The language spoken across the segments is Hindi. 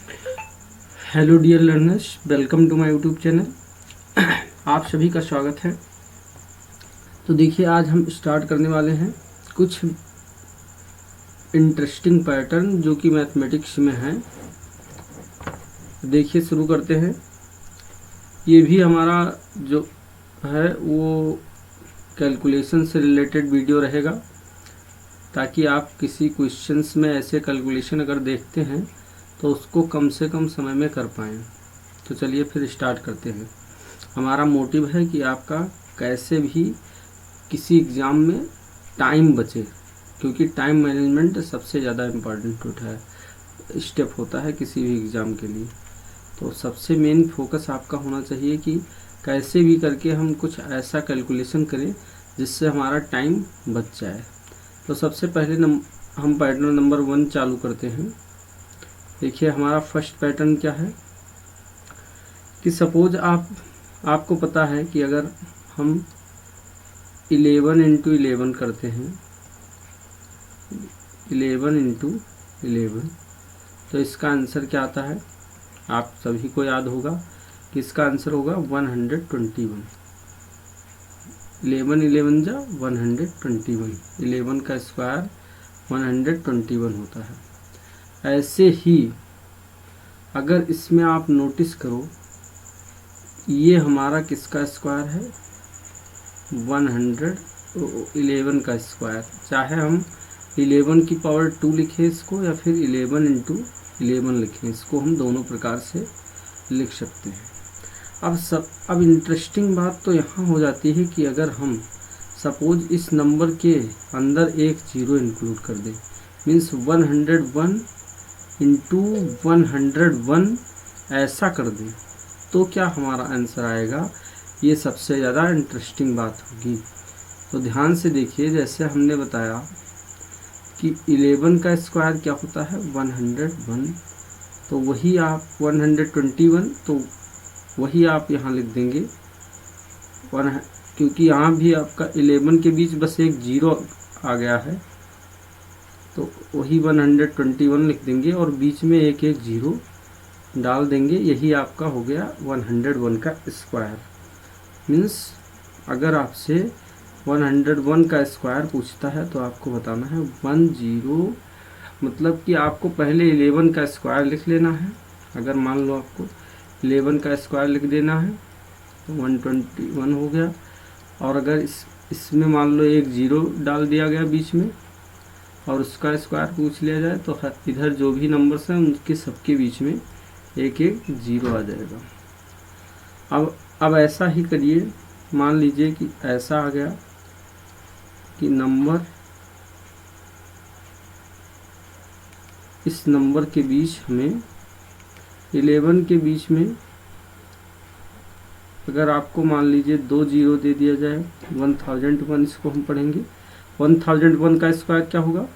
Hello dear learners, welcome to my YouTube channel. आप सभी का स्वागत है। तो देखिए, आज हम स्टार्ट करने वाले हैं कुछ इंटरेस्टिंग पैटर्न जो कि मैथमेटिक्स में हैं। देखिए, शुरू करते हैं। ये भी हमारा जो है वो कैलकुलेशन से रिलेटेड वीडियो रहेगा, ताकि आप किसी क्वेश्चंस में ऐसे कैलकुलेशन अगर देखते हैं तो उसको कम से कम समय में कर पाएँ। तो चलिए फिर स्टार्ट करते हैं। हमारा मोटिव है कि आपका कैसे भी किसी एग्ज़ाम में टाइम बचे, क्योंकि टाइम मैनेजमेंट सबसे ज़्यादा इम्पॉर्टेंट स्टेप होता है किसी भी एग्ज़ाम के लिए। तो सबसे मेन फोकस आपका होना चाहिए कि कैसे भी करके हम कुछ ऐसा कैलकुलेशन करें जिससे हमारा टाइम बच जाए। तो सबसे पहले हम पैटर्न नंबर 1 चालू करते हैं। देखिए, हमारा फर्स्ट पैटर्न क्या है कि सपोज आपको पता है कि अगर हम 11 इंटू 11 करते हैं, 11 इंटू 11, तो इसका आंसर क्या आता है? आप सभी को याद होगा कि इसका आंसर होगा 121। 11 11 जा 121, 11 का स्क्वायर 121 होता है। ऐसे ही अगर इसमें आप नोटिस करो, ये हमारा किसका स्क्वायर है? 111 का स्क्वायर। चाहे हम 11 की पावर 2 लिखें इसको, या फिर 11 इंटू 11 लिखें इसको, हम दोनों प्रकार से लिख सकते हैं। अब इंटरेस्टिंग बात तो यहाँ हो जाती है कि अगर हम सपोज इस नंबर के अंदर एक जीरो इंक्लूड कर दें, मीन्स 101 इंटू 101 ऐसा कर दें, तो क्या हमारा आंसर आएगा? ये सबसे ज़्यादा इंटरेस्टिंग बात होगी। तो ध्यान से देखिए, जैसे हमने बताया कि 11 का स्क्वायर क्या होता है? 101। तो वही आप 121, तो वही आप यहाँ लिख देंगे क्योंकि यहाँ भी आपका 11 के बीच बस एक जीरो आ गया है, तो वही 121 लिख देंगे और बीच में एक एक जीरो डाल देंगे। यही आपका हो गया 101 का स्क्वायर। मीन्स अगर आपसे 101 का स्क्वायर पूछता है तो आपको बताना है 10, मतलब कि आपको पहले 11 का स्क्वायर लिख लेना है। अगर मान लो आपको 11 का स्क्वायर लिख देना है तो 121 हो गया। और अगर इसमें मान लो एक जीरो डाल दिया गया बीच में और उसका स्क्वायर पूछ लिया जाए, तो इधर जो भी नंबर्स हैं उनके सबके बीच में एक एक जीरो आ जाएगा। अब ऐसा ही करिए। मान लीजिए कि ऐसा आ गया कि नंबर इस नंबर के बीच हमें 11 के बीच में अगर आपको मान लीजिए 2 जीरो दे दिया जाए, 1001, इसको हम पढ़ेंगे। 1001 का स्क्वायर क्या होगा?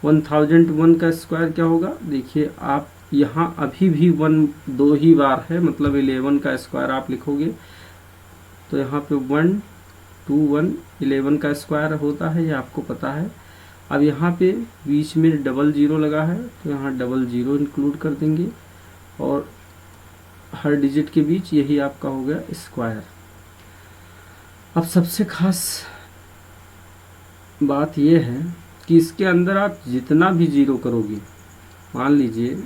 1001 का स्क्वायर क्या होगा? देखिए, आप यहाँ अभी भी 1 2 ही बार है, मतलब 11 का स्क्वायर आप लिखोगे तो यहाँ पे 121 11 का स्क्वायर होता है, ये आपको पता है। अब यहाँ पे बीच में डबल जीरो लगा है तो यहाँ डबल जीरो इंक्लूड कर देंगे और हर डिजिट के बीच यही आपका हो गया स्क्वायर। अब सबसे खास बात यह है कि इसके अंदर आप जितना भी जीरो करोगे, मान लीजिए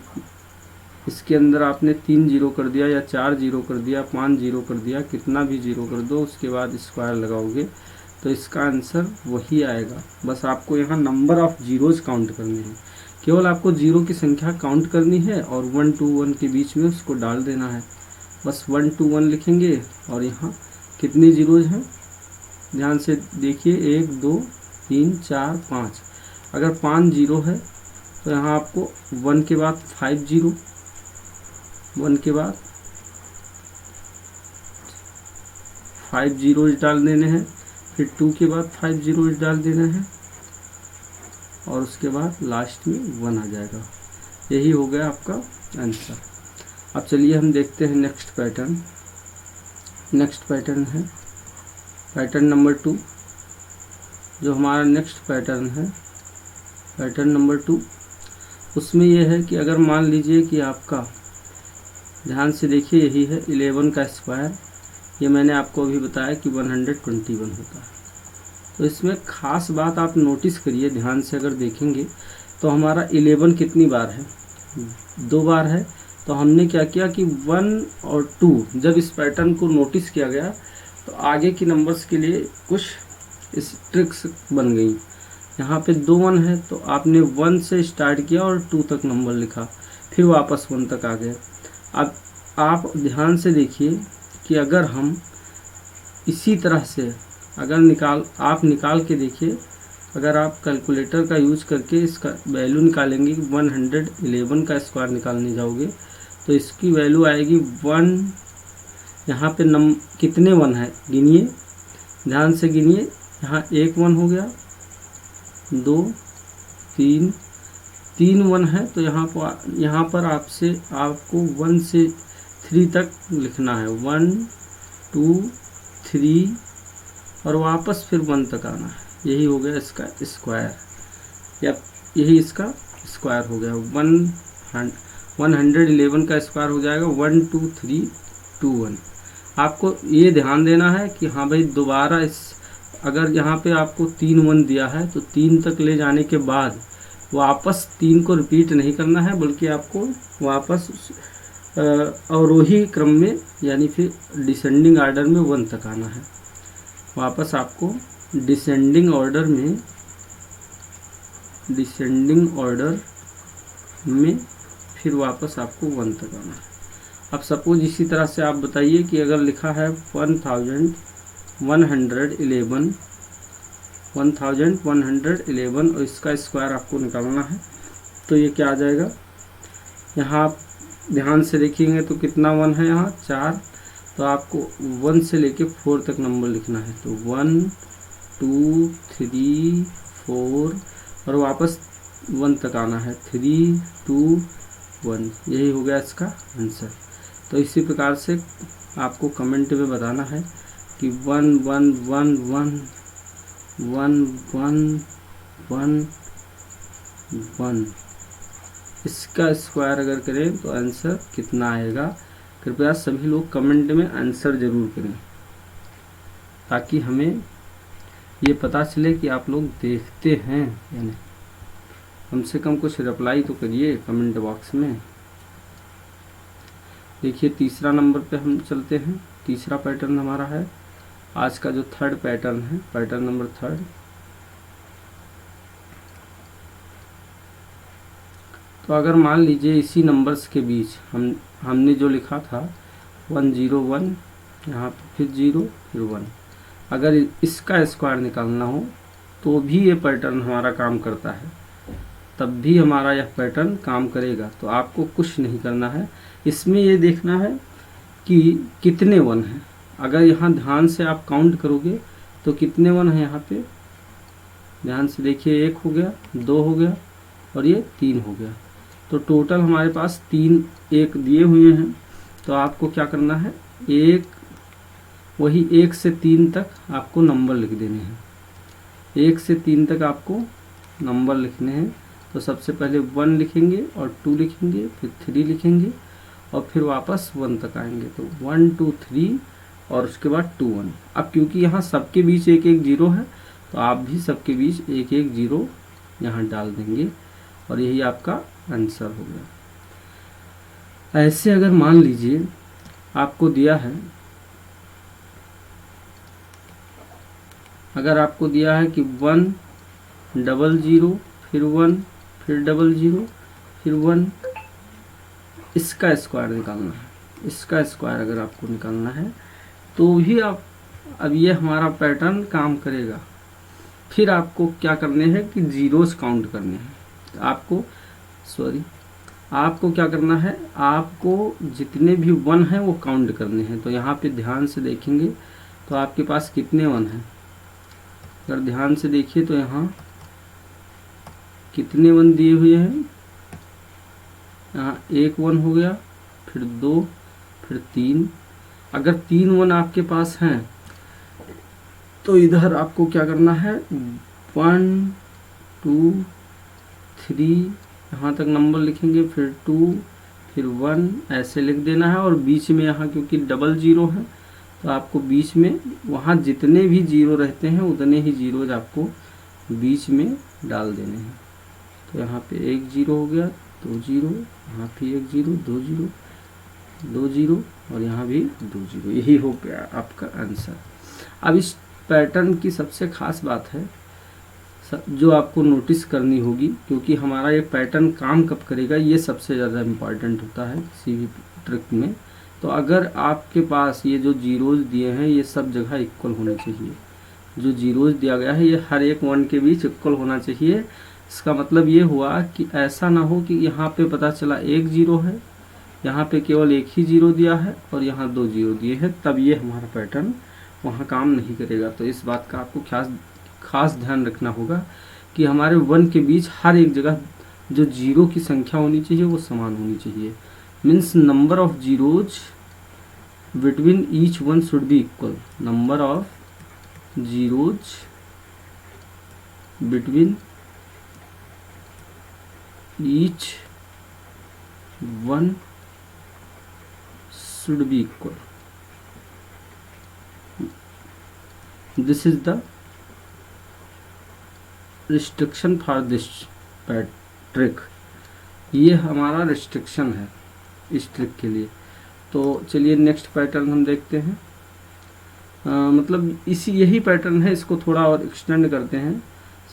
इसके अंदर आपने 3 जीरो कर दिया या 4 जीरो कर दिया, 5 जीरो कर दिया, कितना भी जीरो कर दो, उसके बाद स्क्वायर लगाओगे तो इसका आंसर वही आएगा। बस आपको यहाँ नंबर ऑफ जीरोज काउंट करने हैं। केवल आपको जीरो की संख्या काउंट करनी है और 1 to 1 के बीच में उसको डाल देना है। बस 1 to 1 लिखेंगे और यहाँ कितनी जीरोज हैं ध्यान से देखिए, 1 2 3 4 5। अगर 5 जीरो है तो यहाँ आपको 1 के बाद 5 जीरो, 1 के बाद 5 जीरोज डाल देने हैं, फिर 2 के बाद 5 जीरोज डाल देना है और उसके बाद लास्ट में 1 आ जाएगा। यही हो गया आपका आंसर। अब चलिए हम देखते हैं नेक्स्ट पैटर्न। नेक्स्ट पैटर्न है पैटर्न नंबर 2। जो हमारा नेक्स्ट पैटर्न है पैटर्न नंबर 2। उसमें यह है कि अगर मान लीजिए कि आपका, ध्यान से देखिए, यही है 11 का स्क्वायर, ये मैंने आपको अभी बताया कि 121 होता है। तो इसमें ख़ास बात आप नोटिस करिए, ध्यान से अगर देखेंगे तो हमारा 11 कितनी बार है, 2 बार है। तो हमने क्या किया कि 1 और 2, जब इस पैटर्न को नोटिस किया गया तो आगे की नंबर्स के लिए कुछ इस ट्रिक्स बन गई। यहाँ पे 2 1 है तो आपने 1 से स्टार्ट किया और 2 तक नंबर लिखा, फिर वापस 1 तक आ गए। अब आप ध्यान से देखिए कि अगर हम इसी तरह से अगर निकाल के देखिए, अगर आप कैलकुलेटर का यूज करके इसका वैल्यू निकालेंगे, 111 का स्क्वायर निकालने जाओगे तो इसकी वैल्यू आएगी 1। यहाँ पे कितने 1 है गिनिए, ध्यान से गिनिए। यहाँ 1 1 हो गया, 2 3 3 1 है। तो यहाँ पर आपको 1 से 3 तक लिखना है, 1 2 3 और वापस फिर 1 तक आना है। यही हो गया इसका स्क्वायर, या यही इसका स्क्वायर हो गया। 111 का स्क्वायर हो जाएगा 1 2 3 2 1। आपको ये ध्यान देना है कि हाँ भाई, दोबारा अगर यहाँ पे आपको 3 1 दिया है तो 3 तक ले जाने के बाद वापस 3 को रिपीट नहीं करना है, बल्कि आपको वापस अवरोही क्रम में, यानी फिर डिसेंडिंग ऑर्डर में 1 तक आना है। वापस आपको डिसेंडिंग ऑर्डर में फिर वापस आपको 1 तक आना है। अब सपोज इसी तरह से आप बताइए कि अगर लिखा है 1111 और इसका स्क्वायर आपको निकालना है, तो ये क्या आ जाएगा। यहाँ आप ध्यान से देखेंगे तो कितना 1 है, यहाँ 4। तो आपको 1 से लेके 4 तक नंबर लिखना है। तो 1 2 3 4 और वापस 1 तक आना है, 3 2 1। यही हो गया इसका आंसर। तो इसी प्रकार से आपको कमेंट में बताना है कि 1 1 1 1 1 1 1 1 इसका स्क्वायर अगर करें तो आंसर कितना आएगा। कृपया सभी लोग कमेंट में आंसर ज़रूर करें, ताकि हमें ये पता चले कि आप लोग देखते हैं या नहीं। कम से कम कुछ रिप्लाई तो करिए कमेंट बॉक्स में। देखिए, तीसरा नंबर पे हम चलते हैं। तीसरा पैटर्न हमारा है आज का जो थर्ड पैटर्न है, पैटर्न नंबर 3। तो अगर मान लीजिए इसी नंबर्स के बीच हमने जो लिखा था 101, यहाँ फिर 0 फिर 1, अगर इसका स्क्वायर निकालना हो तो भी ये पैटर्न हमारा काम करता है, तब भी हमारा यह पैटर्न काम करेगा। तो आपको कुछ नहीं करना है, इसमें ये देखना है कि कितने 1 हैं। अगर यहाँ ध्यान से आप काउंट करोगे तो कितने 1 हैं यहाँ पे, ध्यान से देखिए। 1 हो गया, 2 हो गया और ये 3 हो गया। तो टोटल हमारे पास 3 1 दिए हुए हैं। तो आपको क्या करना है, वही 1 से 3 तक आपको नंबर लिख देने हैं। 1 से 3 तक आपको नंबर लिखने हैं। तो सबसे पहले 1 लिखेंगे और 2 लिखेंगे, फिर 3 लिखेंगे और फिर वापस 1 तक आएंगे। तो 1 2 3 और उसके बाद 2 1। अब क्योंकि यहाँ सबके बीच 1 1 0 है, तो आप भी सबके बीच 1 1 0 यहाँ डाल देंगे और यही आपका आंसर हो गया। ऐसे अगर मान लीजिए आपको दिया है, अगर आपको दिया है कि 1 0 फिर 1 फिर 0 फिर 1, इसका स्क्वायर निकालना है। इसका स्क्वायर अगर आपको निकालना है तो भी अब ये हमारा पैटर्न काम करेगा। फिर आपको क्या करने हैं कि जीरोस काउंट करने हैं। तो आपको क्या करना है, आपको जितने भी 1 हैं वो काउंट करने हैं। तो यहाँ पे ध्यान से देखेंगे तो आपके पास कितने 1 हैं। अगर ध्यान से देखिए तो यहाँ कितने 1 दिए हुए हैं, यहाँ 1 1 हो गया, फिर 2 फिर 3। अगर 3 1 आपके पास हैं तो इधर आपको क्या करना है, 1 2 3 यहाँ तक नंबर लिखेंगे, फिर 2, फिर 1 ऐसे लिख देना है। और बीच में यहाँ क्योंकि डबल ज़ीरो है तो आपको बीच में वहाँ जितने भी ज़ीरो रहते हैं उतने ही ज़ीरोज आपको बीच में डाल देने हैं। तो यहाँ पे 1 ज़ीरो हो गया, 2 ज़ीरो, यहाँ भी 1 ज़ीरो, 2 ज़ीरो, 2 ज़ीरो और यहाँ भी 2 ज़ीरो। यही हो गया आपका आंसर। अब इस पैटर्न की सबसे ख़ास बात है जो आपको नोटिस करनी होगी, क्योंकि हमारा ये पैटर्न काम कब करेगा ये सबसे ज़्यादा इम्पॉर्टेंट होता है किसी भी ट्रिक में। तो अगर आपके पास ये जो जीरोज़ दिए हैं ये सब जगह इक्वल होने चाहिए। जो जीरोज़ दिया गया है ये हर एक 1 के बीच इक्वल होना चाहिए। इसका मतलब ये हुआ कि ऐसा ना हो कि यहाँ पे पता चला 1 ज़ीरो है, यहाँ पे केवल 1 ही ज़ीरो दिया है और यहाँ 2 ज़ीरो दिए हैं, तब ये हमारा पैटर्न वहाँ काम नहीं करेगा। तो इस बात का आपको खास ध्यान रखना होगा कि हमारे 1 के बीच हर एक जगह जो जीरो की संख्या होनी चाहिए वो समान होनी चाहिए। Means number of zeros between each one should be equal. Number of zeros between each one should be equal. This is the restriction for this trick. ये हमारा restriction है इस ट्रिक के लिए। तो चलिए नेक्स्ट पैटर्न हम देखते हैं। मतलब यही पैटर्न है, इसको थोड़ा और एक्सटेंड करते हैं।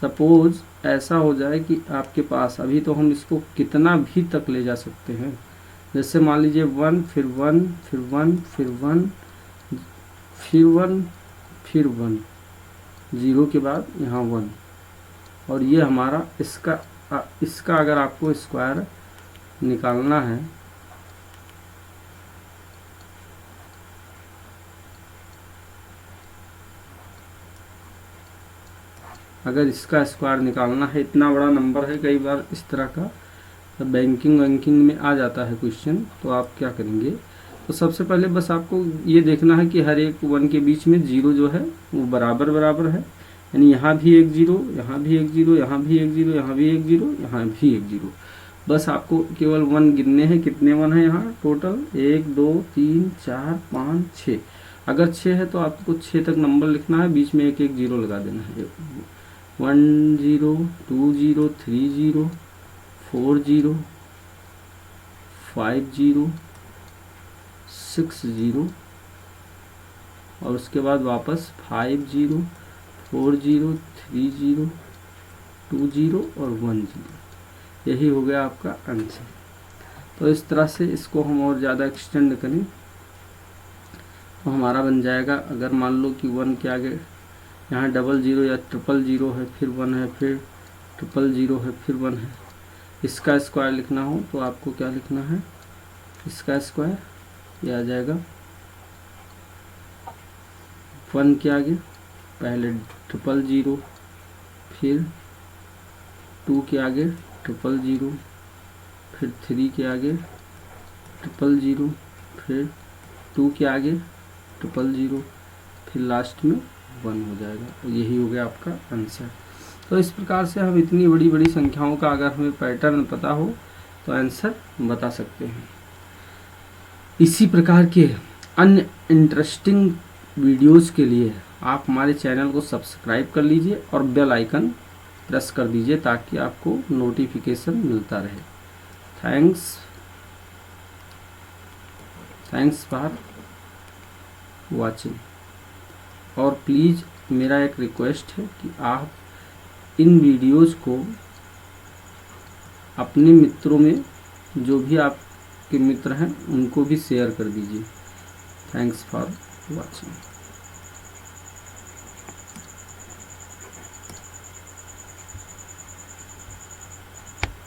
सपोज ऐसा हो जाए कि आपके पास अभी तो हम इसको कितना भी तक ले जा सकते हैं। जैसे मान लीजिए 1 फिर 1 फिर 1 फिर 1 फिर 1 फिर 1, 0 के बाद यहाँ 1, और ये हमारा इसका अगर आपको स्क्वायर निकालना है इतना बड़ा नंबर है, कई बार इस तरह का बैंकिंग में आ जाता है क्वेश्चन, तो आप क्या करेंगे। तो सबसे पहले बस आपको ये देखना है कि हर एक 1 के बीच में जीरो जो है वो बराबर है। यानी यहाँ भी 1 ज़ीरो, यहाँ भी 1 ज़ीरो, यहाँ भी 1 ज़ीरो, यहाँ भी 1 ज़ीरो, यहाँ भी 1 ज़ीरो। बस आपको केवल 1 गिनने हैं। कितने 1 है यहाँ टोटल? 1 2 3 4 5 6। अगर 6 है तो आपको 6 तक नंबर लिखना है, बीच में 1 1 ज़ीरो लगा देना है। 1 zero, 2 zero, 3 zero, 4 zero, 5 zero, 6 zero, और उसके बाद वापस 5 ज़ीरो, 4 ज़ीरो, 3 ज़ीरो, 2 ज़ीरो और 1 ज़ीरो। यही हो गया आपका आंसर। तो इस तरह से इसको हम और ज़्यादा एक्सटेंड करें तो हमारा बन जाएगा, अगर मान लो कि 1 के आगे यहाँ डबल ज़ीरो या ट्रिपल ज़ीरो है, फिर 1 है, फिर ट्रिपल ज़ीरो है, फिर 1 है, इसका स्क्वायर लिखना हो तो आपको क्या लिखना है? इसका स्क्वायर ये आ जाएगा 1 के आगे पहले ट्रिपल ज़ीरो, फिर 2 के आगे ट्रिपल ज़ीरो, फिर 3 के आगे ट्रिपल ज़ीरो, फिर 2 के आगे ट्रिपल ज़ीरो, फिर लास्ट में 1 हो जाएगा। तो यही हो गया आपका आंसर। तो इस प्रकार से हम इतनी बड़ी बड़ी संख्याओं का अगर हमें पैटर्न पता हो तो आंसर बता सकते हैं। इसी प्रकार के अन्य इंटरेस्टिंग वीडियोस के लिए आप हमारे चैनल को सब्सक्राइब कर लीजिए और बेल आइकन प्रेस कर दीजिए ताकि आपको नोटिफिकेशन मिलता रहे। Thanks for watching. और प्लीज़ मेरा एक रिक्वेस्ट है कि आप इन वीडियोस को अपने मित्रों में, जो भी आपके मित्र हैं, उनको भी शेयर कर दीजिए। Thanks for watching.